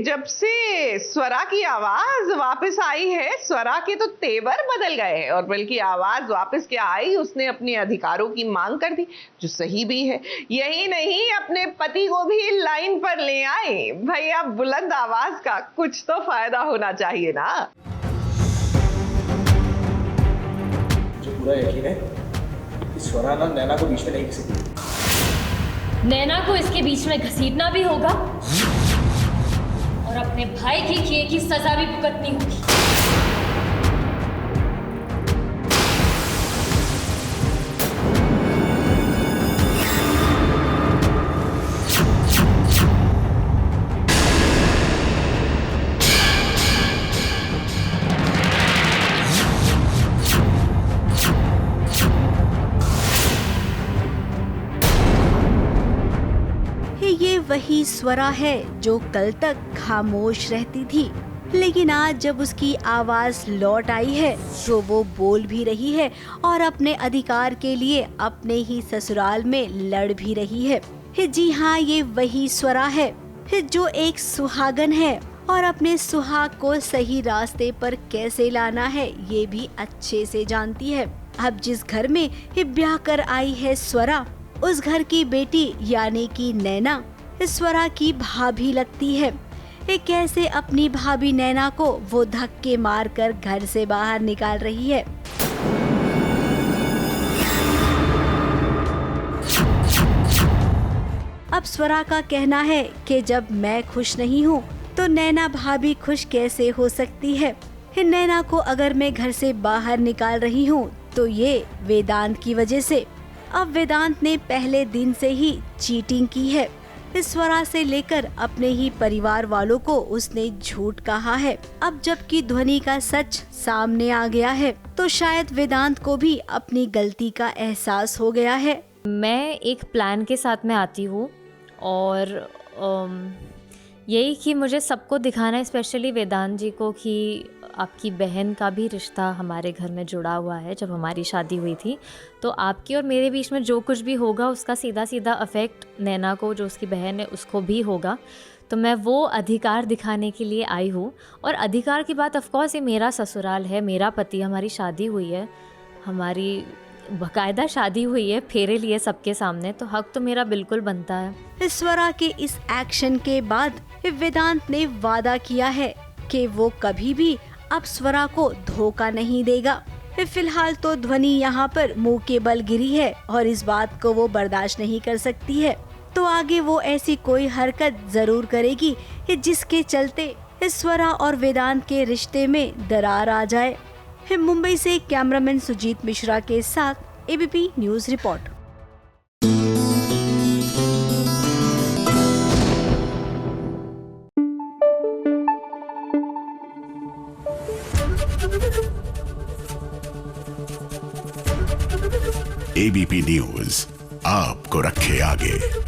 जब से स्वरा की आवाज वापस आई है, स्वरा के तो तेवर बदल गए हैं, और बल्कि आवाज वापस क्या आई, उसने अपने अधिकारों की मांग कर दी, जो सही भी है। यही नहीं, अपने पति को भी लाइन पर ले आई। भैया, बुलंद आवाज का कुछ तो फायदा होना चाहिए ना। मुझे पूरा यकीन है कि स्वरा ना नैना को बीच में नहीं घसीटेगी। नैना को इसके बीच में घसीटना भी होगा और अपने भाई के किए की सजा भी भुगतनी होगी। ये वही स्वरा है जो कल तक खामोश रहती थी, लेकिन आज जब उसकी आवाज लौट आई है तो वो बोल भी रही है और अपने अधिकार के लिए अपने ही ससुराल में लड़ भी रही है। जी हाँ, ये वही स्वरा है जो एक सुहागन है और अपने सुहाग को सही रास्ते पर कैसे लाना है ये भी अच्छे से जानती है। अब जिस घर में ब्याह कर आई है स्वरा, उस घर की बेटी यानी कि नैना स्वरा की भाभी लगती है। कैसे अपनी भाभी नैना को वो धक्के मारकर घर से बाहर निकाल रही है। अब स्वरा का कहना है कि जब मैं खुश नहीं हूँ तो नैना भाभी खुश कैसे हो सकती है। नैना को अगर मैं घर से बाहर निकाल रही हूँ तो ये वेदांत की वजह से। अब वेदांत ने पहले दिन से ही चीटिंग की है। स्वरा से लेकर अपने ही परिवार वालों को उसने झूठ कहा है। अब जबकि ध्वनि का सच सामने आ गया है तो शायद वेदांत को भी अपनी गलती का एहसास हो गया है। मैं एक प्लान के साथ में आती हूँ और यही कि मुझे सबको दिखाना है, स्पेशली वेदांत जी को, कि आपकी बहन का भी रिश्ता हमारे घर में जुड़ा हुआ है। जब हमारी शादी हुई थी तो आपकी और मेरे बीच में जो कुछ भी होगा उसका सीधा सीधा अफेक्ट नैना को, जो उसकी बहन है, उसको भी होगा। तो मैं वो अधिकार दिखाने के लिए आई हूँ। और अधिकार की बात, ऑफ कोर्स ये मेरा ससुराल है, मेरा पति, हमारी शादी हुई है, हमारी बाकायदा शादी हुई है, फेरे लिए सबके सामने, तो हक तो मेरा बिल्कुल बनता है। स्वरा के इस एक्शन के बाद वेदांत ने वादा किया है कि वो कभी भी अब स्वरा को धोखा नहीं देगा। फिलहाल तो ध्वनि यहाँ पर मुंह के बल गिरी है और इस बात को वो बर्दाश्त नहीं कर सकती है। तो आगे वो ऐसी कोई हरकत जरूर करेगी जिसके चलते स्वरा और वेदांत के रिश्ते में दरार आ जाए। मुंबई से कैमरामैन सुजीत मिश्रा के साथ ABP news report. ABP news आपको रखे आगे।